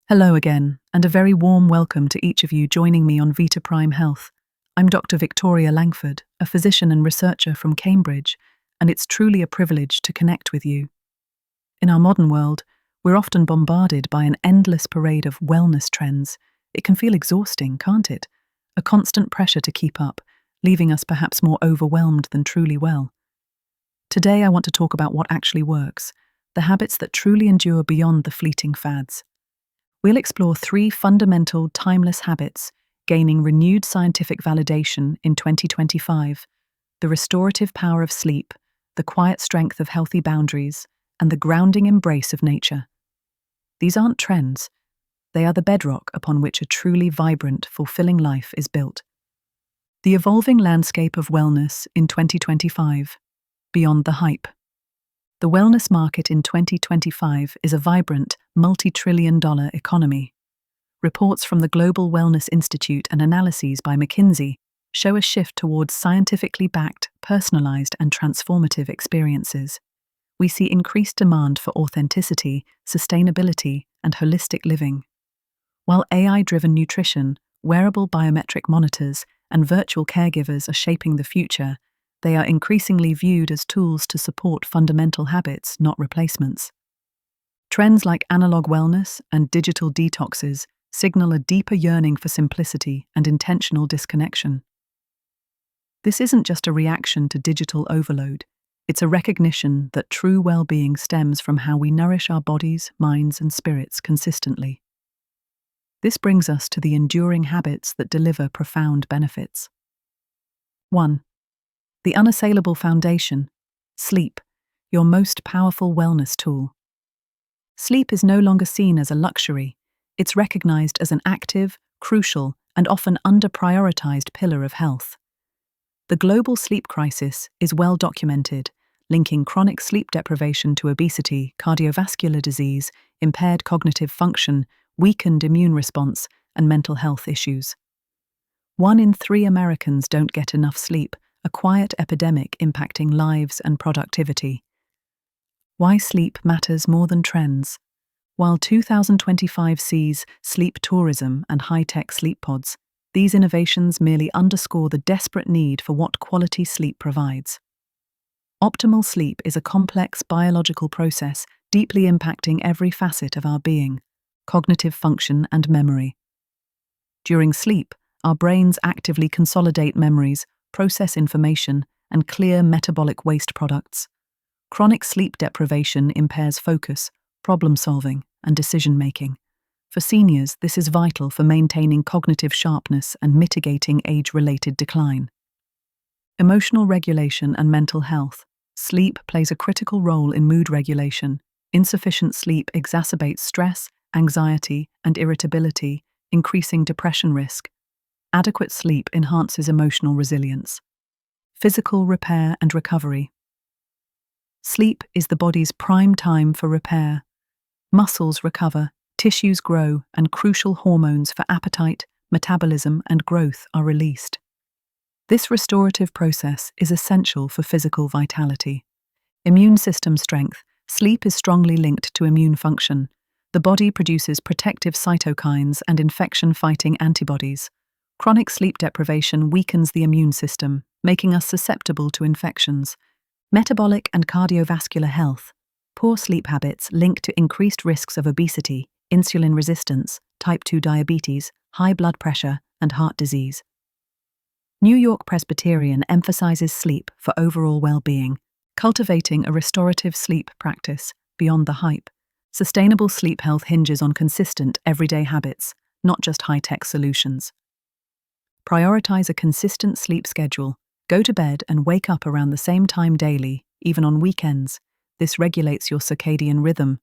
Hello again, and a very warm welcome to each of you joining me on VitaPrime Health. I'm Dr. Victoria Langford, a physician and researcher from Cambridge, and it's truly a privilege to connect with you. In our modern world, we're often bombarded by an endless parade of wellness trends. It can feel exhausting, can't it? A constant pressure to keep up, leaving us perhaps more overwhelmed than truly well. Today I want to talk about what actually works, the habits that truly endure beyond the fleeting fads. We'll explore 3 fundamental, timeless habits gaining renewed scientific validation in 2025: the restorative power of sleep, the quiet strength of healthy boundaries, and the grounding embrace of nature. These aren't trends, they are the bedrock upon which a truly vibrant, fulfilling life is built. The evolving landscape of wellness in 2025, beyond the hype. The wellness market in 2025 is a vibrant, multi-trillion-dollar economy. Reports from the Global Wellness Institute and analyses by McKinsey show a shift towards scientifically backed, personalized, and transformative experiences. We see increased demand for authenticity, sustainability, and holistic living. While AI-driven nutrition, wearable biometric monitors, and virtual caregivers are shaping the future, they are increasingly viewed as tools to support fundamental habits, not replacements. Trends like analog wellness and digital detoxes signal a deeper yearning for simplicity and intentional disconnection. This isn't just a reaction to digital overload, it's a recognition that true well-being stems from how we nourish our bodies, minds, and spirits consistently. This brings us to the enduring habits that deliver profound benefits. 1. The unassailable foundation: sleep, your most powerful wellness tool. Sleep is no longer seen as a luxury, it's recognized as an active, crucial, and often under-prioritized pillar of health. The global sleep crisis is well documented, linking chronic sleep deprivation to obesity, cardiovascular disease, impaired cognitive function, weakened immune response, and mental health issues. 1 in 3 Americans don't get enough sleep, a quiet epidemic impacting lives and productivity. Why sleep matters more than trends. While 2025 sees sleep tourism and high-tech sleep pods, these innovations merely underscore the desperate need for what quality sleep provides. Optimal sleep is a complex biological process deeply impacting every facet of our being: cognitive function and memory. During sleep, our brains actively consolidate memories, process information, and clear metabolic waste products. Chronic sleep deprivation impairs focus, problem-solving, and decision-making. For seniors, this is vital for maintaining cognitive sharpness and mitigating age-related decline. Emotional regulation and mental health. Sleep plays a critical role in mood regulation. Insufficient sleep exacerbates stress, anxiety, and irritability, increasing depression risk. Adequate sleep enhances emotional resilience. Physical repair and recovery. Sleep is the body's prime time for repair. Muscles recover, tissues grow, and crucial hormones for appetite, metabolism, and growth are released. This restorative process is essential for physical vitality. Immune system strength. Sleep is strongly linked to immune function. The body produces protective cytokines and infection-fighting antibodies. Chronic sleep deprivation weakens the immune system, making us susceptible to infections. Metabolic and cardiovascular health. Poor sleep habits link to increased risks of obesity, insulin resistance, type 2 diabetes, high blood pressure, and heart disease. New York Presbyterian emphasizes sleep for overall well-being, cultivating a restorative sleep practice beyond the hype. Sustainable sleep health hinges on consistent, everyday habits, not just high-tech solutions. Prioritize a consistent sleep schedule. Go to bed and wake up around the same time daily, even on weekends. This regulates your circadian rhythm.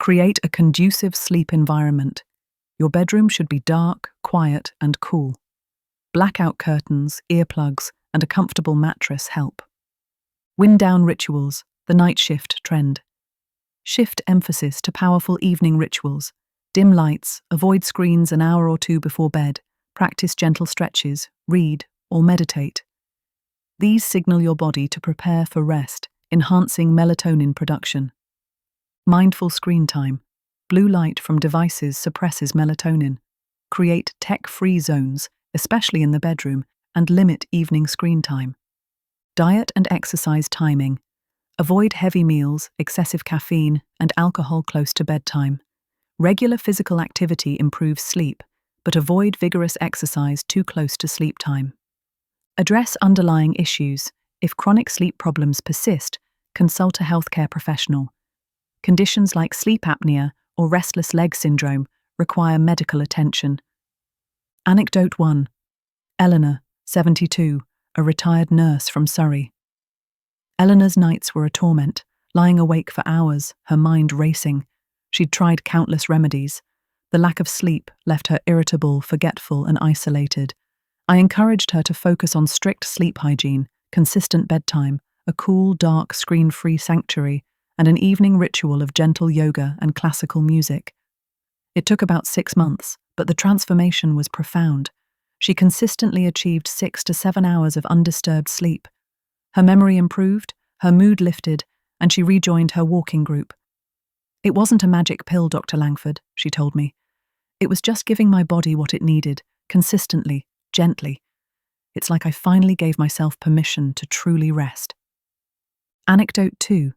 Create a conducive sleep environment. Your bedroom should be dark, quiet, and cool. Blackout curtains, earplugs, and a comfortable mattress help. Wind down rituals, the night shift trend. Shift emphasis to powerful evening rituals. Dim lights, avoid screens an hour or 2 before bed. Practice gentle stretches, read, or meditate. These signal your body to prepare for rest, enhancing melatonin production. Mindful screen time. blue light from devices suppresses melatonin. Create tech-free zones, especially in the bedroom, and limit evening screen time. Diet and exercise timing. Avoid heavy meals, excessive caffeine, and alcohol close to bedtime. Regular physical activity improves sleep, but avoid vigorous exercise too close to sleep time. Address underlying issues. If chronic sleep problems persist, consult a healthcare professional. Conditions like sleep apnea or restless leg syndrome require medical attention. Anecdote 1. Eleanor, 72, a retired nurse from Surrey. Eleanor's nights were a torment, lying awake for hours, her mind racing. She'd tried countless remedies. The lack of sleep left her irritable, forgetful, and isolated. I encouraged her to focus on strict sleep hygiene, consistent bedtime, a cool, dark, screen-free sanctuary, and an evening ritual of gentle yoga and classical music. It took about 6 months, but the transformation was profound. She consistently achieved 6 to 7 hours of undisturbed sleep. Her memory improved, her mood lifted, and she rejoined her walking group. "It wasn't a magic pill, Dr. Langford," she told me. "It was just giving my body what it needed, consistently, gently. It's like I finally gave myself permission to truly rest." Anecdote 2.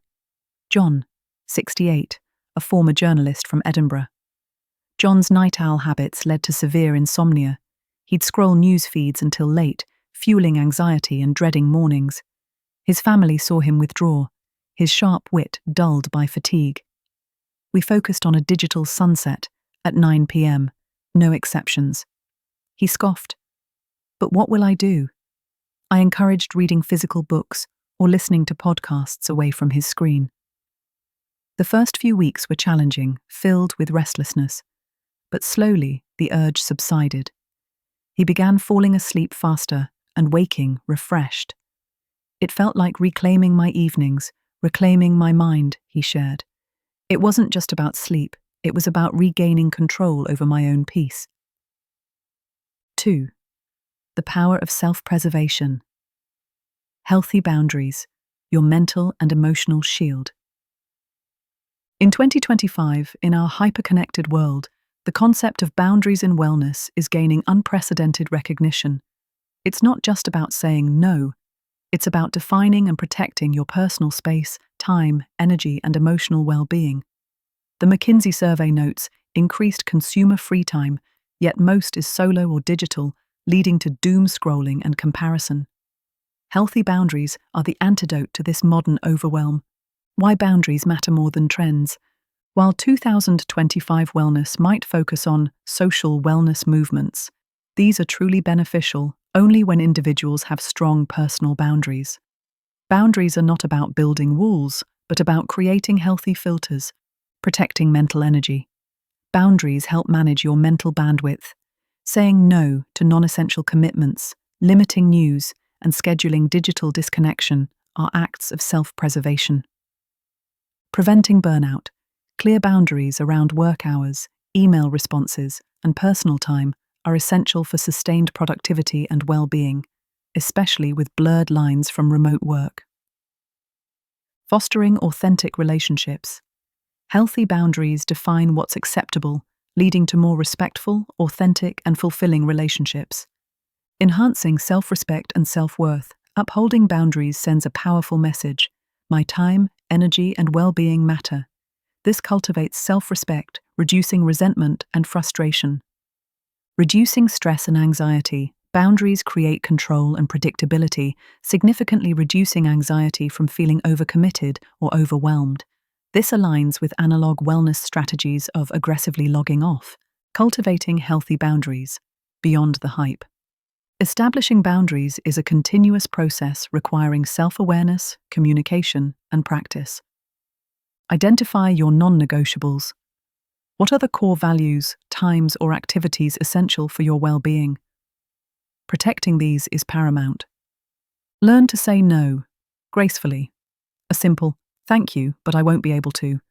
John, 68, a former journalist from Edinburgh. John's night owl habits led to severe insomnia. He'd scroll news feeds until late, fueling anxiety and dreading mornings. His family saw him withdraw, his sharp wit dulled by fatigue. We focused on a digital sunset at 9 p.m, no exceptions. He scoffed. "But what will I do?" I encouraged reading physical books or listening to podcasts away from his screen. The first few weeks were challenging, filled with restlessness, but slowly the urge subsided. He began falling asleep faster and waking refreshed. "It felt like reclaiming my evenings, reclaiming my mind," he shared. "It wasn't just about sleep, it was about regaining control over my own peace." 2. The power of self-preservation. Healthy boundaries, your mental and emotional shield. In 2025, in our hyper-connected world, the concept of boundaries in wellness is gaining unprecedented recognition. It's not just about saying no, it's about defining and protecting your personal space, time, energy, and emotional well-being. The McKinsey survey notes increased consumer free time, yet most is solo or digital, leading to doom scrolling and comparison. Healthy boundaries are the antidote to this modern overwhelm. Why boundaries matter more than trends. While 2025 wellness might focus on social wellness movements, these are truly beneficial only when individuals have strong personal boundaries. Boundaries are not about building walls, but about creating healthy filters, protecting mental energy. Boundaries help manage your mental bandwidth. Saying no to non-essential commitments, limiting news, and scheduling digital disconnection are acts of self-preservation. Preventing burnout. Clear boundaries around work hours, email responses, and personal time are essential for sustained productivity and well-being, especially with blurred lines from remote work. Fostering authentic relationships. Healthy boundaries define what's acceptable, leading to more respectful, authentic, and fulfilling relationships. Enhancing self-respect and self-worth, upholding boundaries sends a powerful message. My time, energy, and well-being matter. This cultivates self-respect, reducing resentment and frustration. Reducing stress and anxiety. Boundaries create control and predictability, significantly reducing anxiety from feeling overcommitted or overwhelmed. This aligns with analog wellness strategies of aggressively logging off, cultivating healthy boundaries, beyond the hype. Establishing boundaries is a continuous process requiring self-awareness, communication, and practice. Identify your non-negotiables. What are the core values, times, or activities essential for your well-being? Protecting these is paramount. Learn to say no, gracefully. A simple, "Thank you, but I won't be able to,"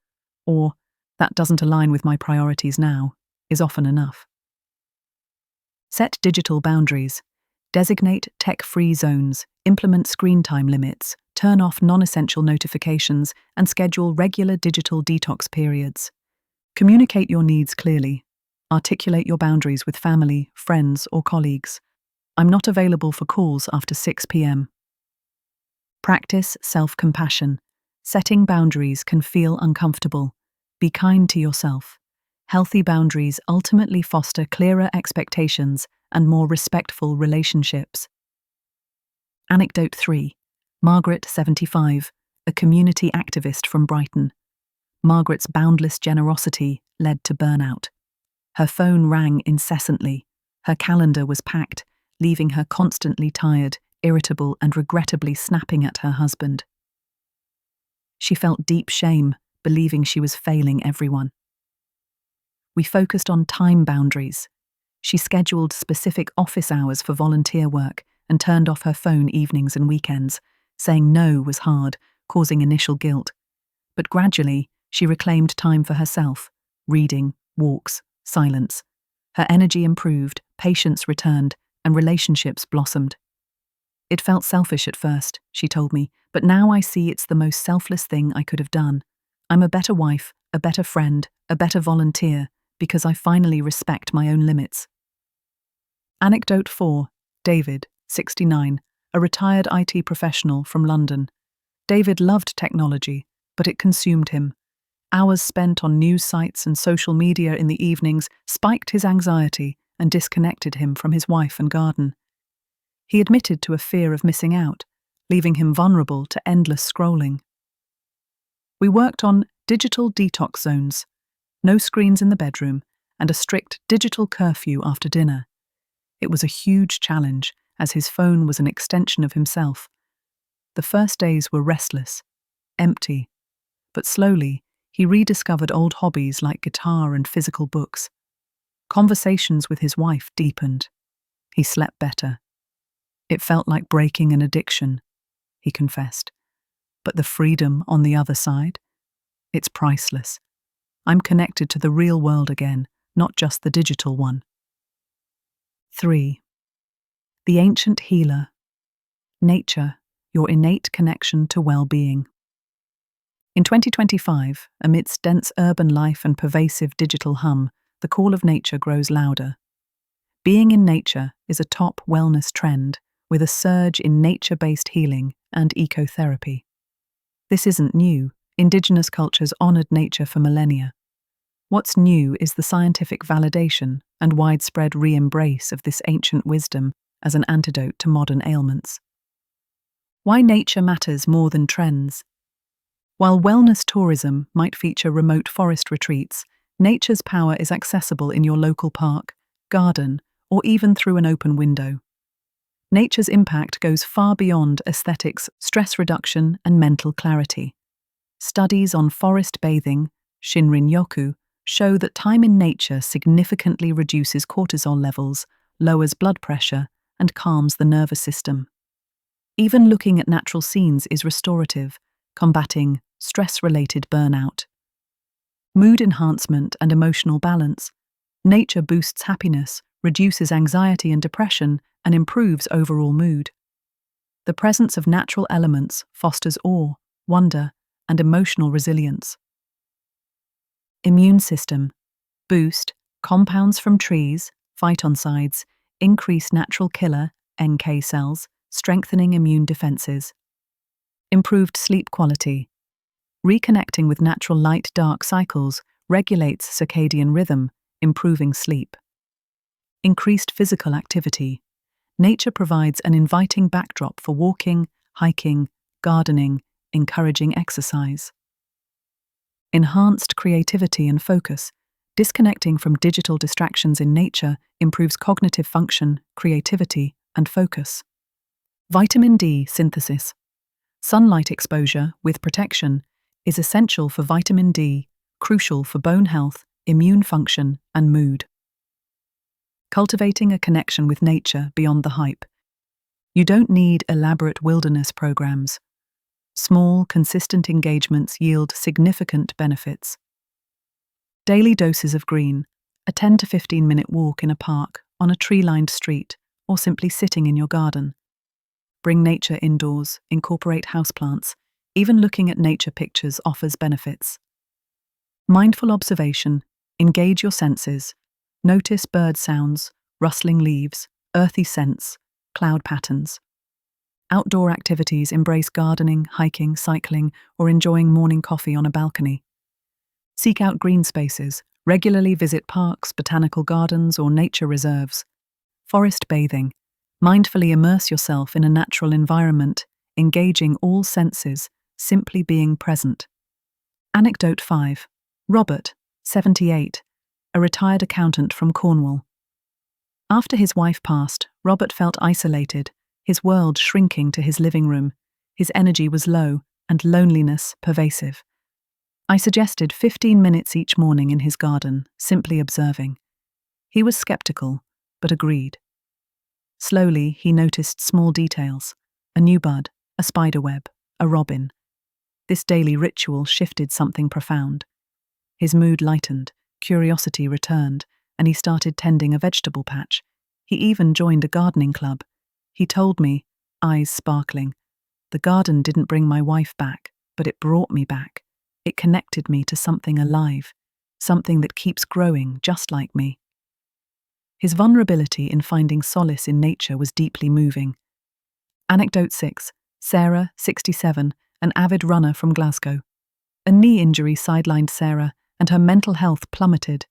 or "That doesn't align with my priorities now," is often enough. Set digital boundaries. Designate tech-free zones, implement screen time limits, turn off non-essential notifications, and schedule regular digital detox periods. Communicate your needs clearly. Articulate your boundaries with family, friends, or colleagues. I'm not available for calls after 6 p.m. Practice self-compassion. Setting boundaries can feel uncomfortable. Be kind to yourself. Healthy boundaries ultimately foster clearer expectations and more respectful relationships. Anecdote 3. Margaret, 75, a community activist from Brighton. Margaret's boundless generosity led to burnout. Her phone rang incessantly. Her calendar was packed, leaving her constantly tired, irritable, and regrettably snapping at her husband. She felt deep shame, believing she was failing everyone. We focused on time boundaries. She scheduled specific office hours for volunteer work and turned off her phone evenings and weekends. Saying no was hard, causing initial guilt. But gradually, she reclaimed time for herself: reading, walks, silence. Her energy improved, patience returned, and relationships blossomed. It felt selfish at first, she told me, but now I see it's the most selfless thing I could have done. I'm a better wife, a better friend, a better volunteer, because I finally respect my own limits. Anecdote 4. David, 69, a retired IT professional from London. David loved technology, but it consumed him. Hours spent on news sites and social media in the evenings spiked his anxiety and disconnected him from his wife and garden. He admitted to a fear of missing out, leaving him vulnerable to endless scrolling. We worked on digital detox zones, no screens in the bedroom, and a strict digital curfew after dinner. It was a huge challenge, as his phone was an extension of himself. The first days were restless, empty, but slowly he rediscovered old hobbies like guitar and physical books. Conversations with his wife deepened. He slept better. It felt like breaking an addiction, he confessed. But the freedom on the other side? It's priceless. I'm connected to the real world again, not just the digital one. 3. The ancient healer. Nature, your innate connection to well-being. In 2025, amidst dense urban life and pervasive digital hum, the call of nature grows louder. Being in nature is a top wellness trend, with a surge in nature-based healing and ecotherapy. This isn't new. Indigenous cultures honored nature for millennia. What's new is the scientific validation and widespread re-embrace of this ancient wisdom as an antidote to modern ailments. Why nature matters more than trends. While wellness tourism might feature remote forest retreats, nature's power is accessible in your local park, garden, or even through an open window. Nature's impact goes far beyond aesthetics, stress reduction, and mental clarity. Studies on forest bathing, Shinrin-yoku, show that time in nature significantly reduces cortisol levels, lowers blood pressure, and calms the nervous system. Even looking at natural scenes is restorative, combating stress-related burnout. Mood enhancement and emotional balance. Nature boosts happiness, reduces anxiety and depression, and improves overall mood. The presence of natural elements fosters awe, wonder, and emotional resilience. Immune system. Boost. Compounds from trees, phytoncides, increase natural killer, NK cells, strengthening immune defenses. Improved sleep quality. Reconnecting with natural light-dark cycles regulates circadian rhythm, improving sleep. Increased physical activity. Nature provides an inviting backdrop for walking, hiking, gardening, encouraging exercise. Enhanced creativity and focus. Disconnecting from digital distractions in nature improves cognitive function, creativity, and focus. Vitamin D synthesis. Sunlight exposure, with protection, is essential for vitamin D, crucial for bone health, immune function, and mood. Cultivating a connection with nature beyond the hype. You don't need elaborate wilderness programs. Small, consistent engagements yield significant benefits. Daily doses of green, a 10 to 15-minute walk in a park, on a tree-lined street, or simply sitting in your garden. Bring nature indoors, incorporate houseplants. Even looking at nature pictures offers benefits. Mindful observation. Engage your senses. Notice bird sounds, rustling leaves, earthy scents, cloud patterns. Outdoor activities. Embrace gardening, hiking, cycling, or enjoying morning coffee on a balcony. Seek out green spaces. Regularly visit parks, botanical gardens, or nature reserves. Forest bathing. Mindfully immerse yourself in a natural environment, engaging all senses, simply being present. Anecdote 5. Robert, 78, a retired accountant from Cornwall. After his wife passed, Robert felt isolated, his world shrinking to his living room. His energy was low, and loneliness pervasive. I suggested 15 minutes each morning in his garden, simply observing. He was skeptical, but agreed. Slowly, he noticed small details: a new bud, a spiderweb, a robin. This daily ritual shifted something profound. His mood lightened, curiosity returned, and he started tending a vegetable patch. He even joined a gardening club. He told me, eyes sparkling, "The garden didn't bring my wife back, but it brought me back. It connected me to something alive, something that keeps growing just like me." His vulnerability in finding solace in nature was deeply moving. Anecdote 6. Sarah, 67, an avid runner from Glasgow. A knee injury sidelined Sarah, and her mental health plummeted.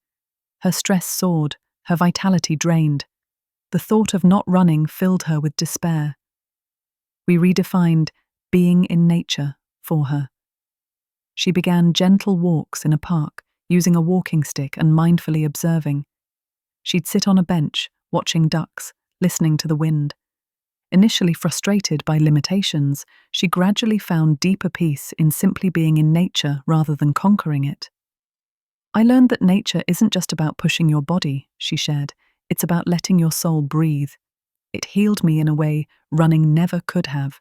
Her stress soared, her vitality drained. The thought of not running filled her with despair. We redefined being in nature for her. She began gentle walks in a park, using a walking stick and mindfully observing. She'd sit on a bench, watching ducks, listening to the wind. Initially frustrated by limitations, she gradually found deeper peace in simply being in nature rather than conquering it. "I learned that nature isn't just about pushing your body," she shared. "It's about letting your soul breathe. It healed me in a way running never could have."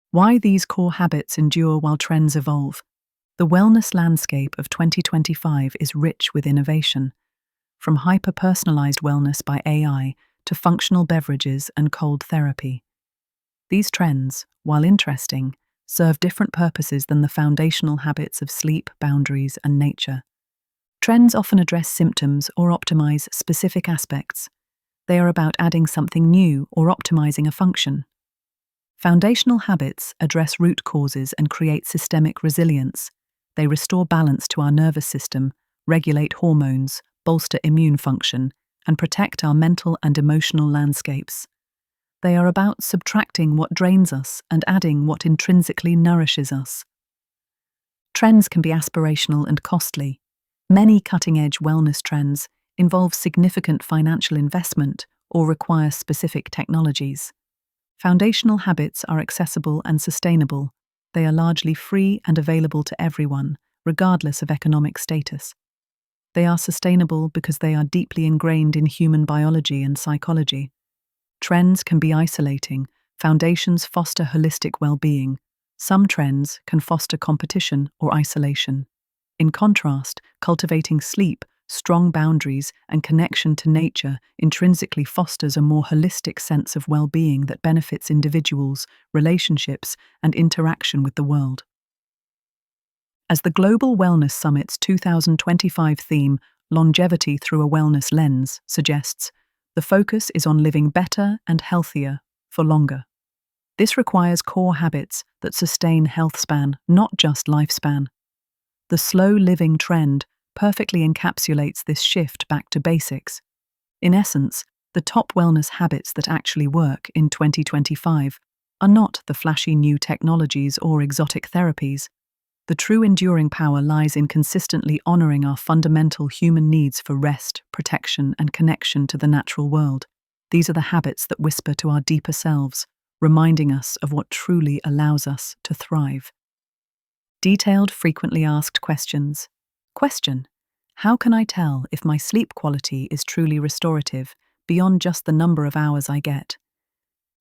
Why these core habits endure while trends evolve. The wellness landscape of 2025 is rich with innovation, from hyper-personalized wellness by AI to functional beverages and cold therapy. These trends, while interesting, serve different purposes than the foundational habits of sleep, boundaries, and nature. Trends often address symptoms or optimize specific aspects. They are about adding something new or optimizing a function. Foundational habits address root causes and create systemic resilience. They restore balance to our nervous system, regulate hormones, bolster immune function, and protect our mental and emotional landscapes. They are about subtracting what drains us and adding what intrinsically nourishes us. Trends can be aspirational and costly. Many cutting-edge wellness trends involve significant financial investment or require specific technologies. Foundational habits are accessible and sustainable. They are largely free and available to everyone, regardless of economic status. They are sustainable because they are deeply ingrained in human biology and psychology. Trends can be isolating. Foundations foster holistic well-being. Some trends can foster competition or isolation. In contrast, cultivating sleep, strong boundaries, and connection to nature intrinsically fosters a more holistic sense of well-being that benefits individuals, relationships, and interaction with the world. As the Global Wellness Summit's 2025 theme, Longevity Through a Wellness Lens, suggests, the focus is on living better and healthier for longer. This requires core habits that sustain health span, not just lifespan. The slow living trend perfectly encapsulates this shift back to basics. In essence, the top wellness habits that actually work in 2025 are not the flashy new technologies or exotic therapies. The true enduring power lies in consistently honoring our fundamental human needs for rest, protection, and connection to the natural world. These are the habits that whisper to our deeper selves, reminding us of what truly allows us to thrive. Detailed, frequently asked questions. Question: how can I tell if my sleep quality is truly restorative, beyond just the number of hours I get?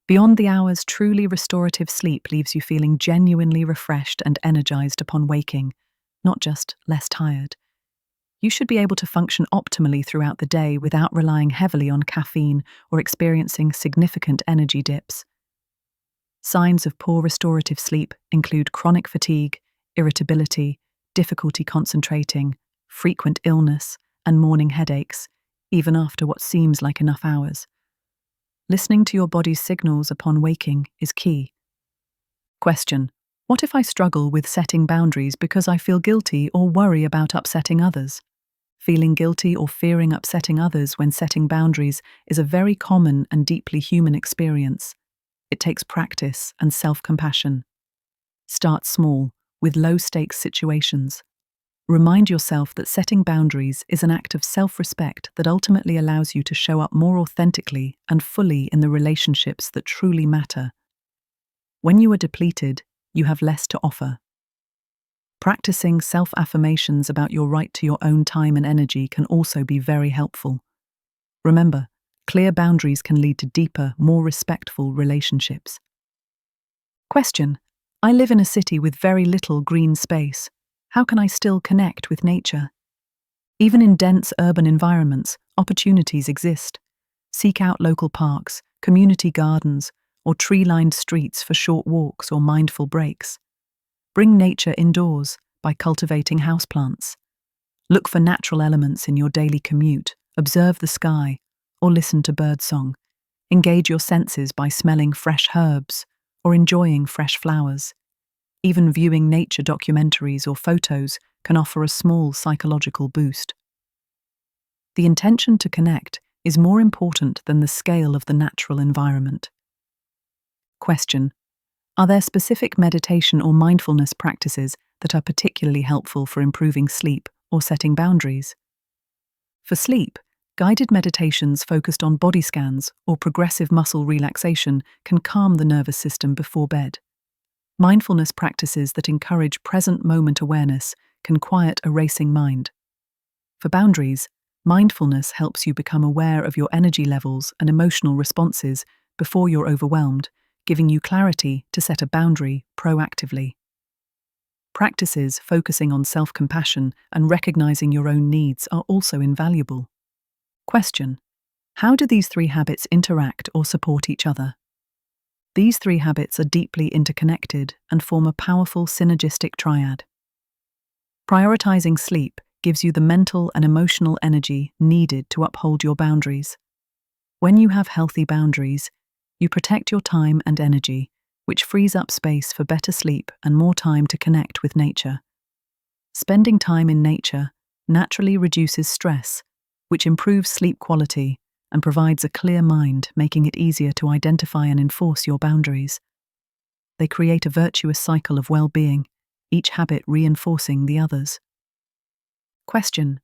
Beyond the hours, truly restorative sleep leaves you feeling genuinely refreshed and energized upon waking, not just less tired. You should be able to function optimally throughout the day without relying heavily on caffeine or experiencing significant energy dips. Signs of poor restorative sleep include chronic fatigue, irritability, difficulty concentrating, frequent illness, and morning headaches, even after what seems like enough hours. Listening to your body's signals upon waking is key. Question: what if I struggle with setting boundaries because I feel guilty or worry about upsetting others? Feeling guilty or fearing upsetting others when setting boundaries is a very common and deeply human experience. It takes practice and self-compassion. Start small, with low-stakes situations. Remind yourself that setting boundaries is an act of self-respect that ultimately allows you to show up more authentically and fully in the relationships that truly matter. When you are depleted, you have less to offer. Practicing self-affirmations about your right to your own time and energy can also be very helpful. Remember, clear boundaries can lead to deeper, more respectful relationships. Question: I live in a city with very little green space. How can I still connect with nature? Even in dense urban environments, opportunities exist. Seek out local parks, community gardens, or tree-lined streets for short walks or mindful breaks. Bring nature indoors by cultivating houseplants. Look for natural elements in your daily commute, observe the sky, or listen to birdsong. Engage your senses by smelling fresh herbs or enjoying fresh flowers. Even viewing nature documentaries or photos can offer a small psychological boost. The intention to connect is more important than the scale of the natural environment. Question: are there specific meditation or mindfulness practices that are particularly helpful for improving sleep or setting boundaries? For sleep, guided meditations focused on body scans or progressive muscle relaxation can calm the nervous system before bed. Mindfulness practices that encourage present moment awareness can quiet a racing mind. For boundaries, mindfulness helps you become aware of your energy levels and emotional responses before you're overwhelmed, giving you clarity to set a boundary proactively. Practices focusing on self-compassion and recognizing your own needs are also invaluable. Question: how do these three habits interact or support each other? These three habits are deeply interconnected and form a powerful synergistic triad. Prioritizing sleep gives you the mental and emotional energy needed to uphold your boundaries. When you have healthy boundaries, you protect your time and energy, which frees up space for better sleep and more time to connect with nature. Spending time in nature naturally reduces stress, which improves sleep quality and provides a clear mind, making it easier to identify and enforce your boundaries. They create a virtuous cycle of well-being, each habit reinforcing the others. Question: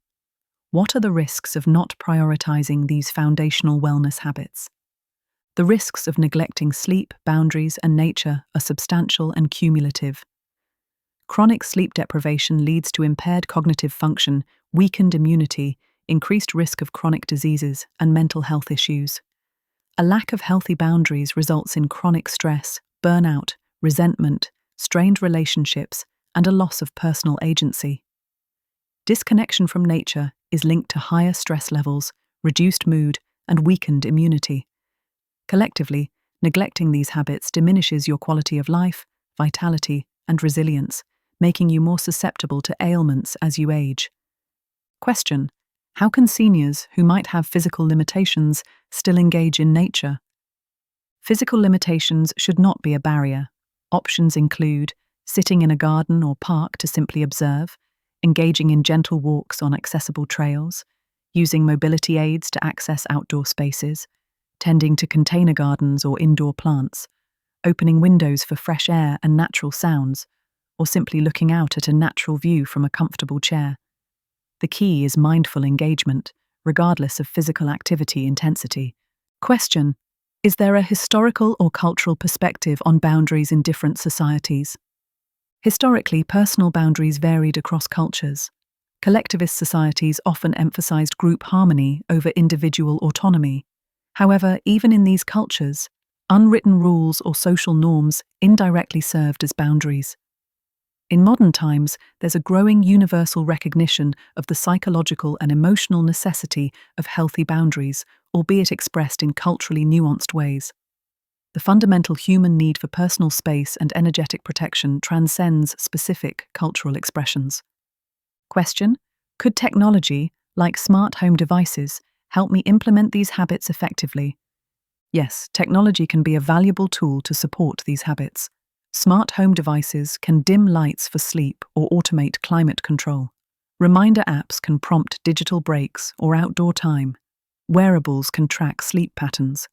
what are the risks of not prioritizing these foundational wellness habits? The risks of neglecting sleep, boundaries, and nature are substantial and cumulative. Chronic sleep deprivation leads to impaired cognitive function, weakened immunity, increased risk of chronic diseases, and mental health issues. A lack of healthy boundaries results in chronic stress, burnout, resentment, strained relationships, and a loss of personal agency. Disconnection from nature is linked to higher stress levels, reduced mood, and weakened immunity. Collectively, neglecting these habits diminishes your quality of life, vitality, and resilience, making you more susceptible to ailments as you age. Question: how can seniors who might have physical limitations still engage in nature? Physical limitations should not be a barrier. Options include sitting in a garden or park to simply observe, engaging in gentle walks on accessible trails, using mobility aids to access outdoor spaces, tending to container gardens or indoor plants, opening windows for fresh air and natural sounds, or simply looking out at a natural view from a comfortable chair. The key is mindful engagement, regardless of physical activity intensity. Question: is there a historical or cultural perspective on boundaries in different societies? Historically, personal boundaries varied across cultures. Collectivist societies often emphasized group harmony over individual autonomy. However, even in these cultures, unwritten rules or social norms indirectly served as boundaries. In modern times, there's a growing universal recognition of the psychological and emotional necessity of healthy boundaries, albeit expressed in culturally nuanced ways. The fundamental human need for personal space and energetic protection transcends specific cultural expressions. Question: Could technology, like smart home devices, help me implement these habits effectively? Yes, technology can be a valuable tool to support these habits. Smart home devices can dim lights for sleep or automate climate control. Reminder apps can prompt digital breaks or outdoor time. Wearables can track sleep patterns.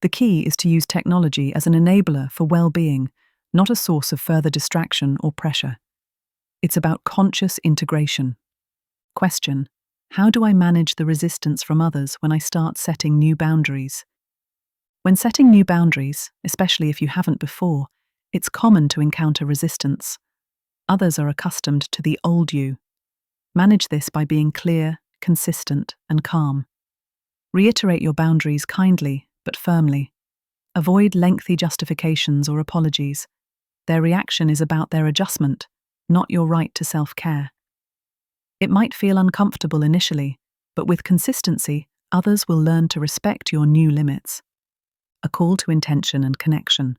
The key is to use technology as an enabler for well-being, not a source of further distraction or pressure. It's about conscious integration. Question: how do I manage the resistance from others when I start setting new boundaries? When setting new boundaries, especially if you haven't before, it's common to encounter resistance. Others are accustomed to the old you. Manage this by being clear, consistent, and calm. Reiterate your boundaries kindly but firmly. Avoid lengthy justifications or apologies. Their reaction is about their adjustment, not your right to self-care. It might feel uncomfortable initially, but with consistency, others will learn to respect your new limits. A call to intention and connection.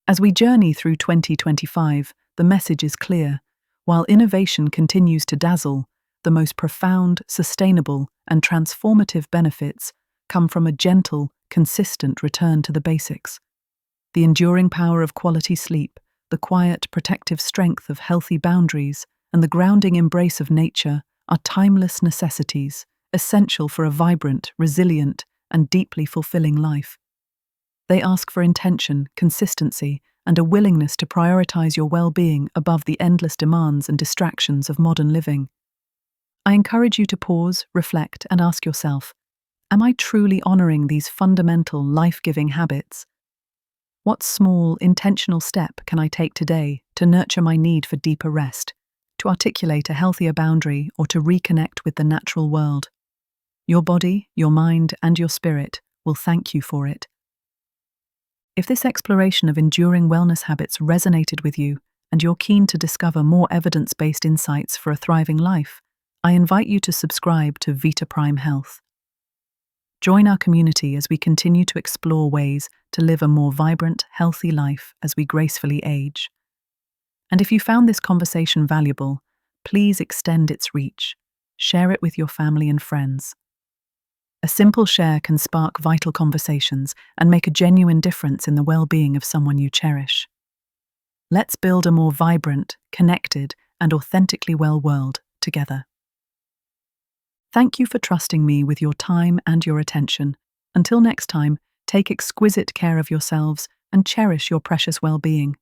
As we journey through 2025, the message is clear. While innovation continues to dazzle, the most profound, sustainable, and transformative benefits come from a gentle, consistent return to the basics. The enduring power of quality sleep, the quiet, protective strength of healthy boundaries, and the grounding embrace of nature are timeless necessities, essential for a vibrant, resilient, and deeply fulfilling life. They ask for intention, consistency, and a willingness to prioritize your well-being above the endless demands and distractions of modern living. I encourage you to pause, reflect, and ask yourself, am I truly honoring these fundamental, life-giving habits? What small, intentional step can I take today to nurture my need for deeper rest, to articulate a healthier boundary, or to reconnect with the natural world? Your body, your mind, and your spirit will thank you for it. If this exploration of enduring wellness habits resonated with you and you're keen to discover more evidence-based insights for a thriving life, I invite you to subscribe to VitaPrime Health. Join our community as we continue to explore ways to live a more vibrant, healthy life as we gracefully age. And if you found this conversation valuable, please extend its reach. Share it with your family and friends. A simple share can spark vital conversations and make a genuine difference in the well-being of someone you cherish. Let's build a more vibrant, connected, and authentically well world together. Thank you for trusting me with your time and your attention. Until next time, take exquisite care of yourselves and cherish your precious well-being.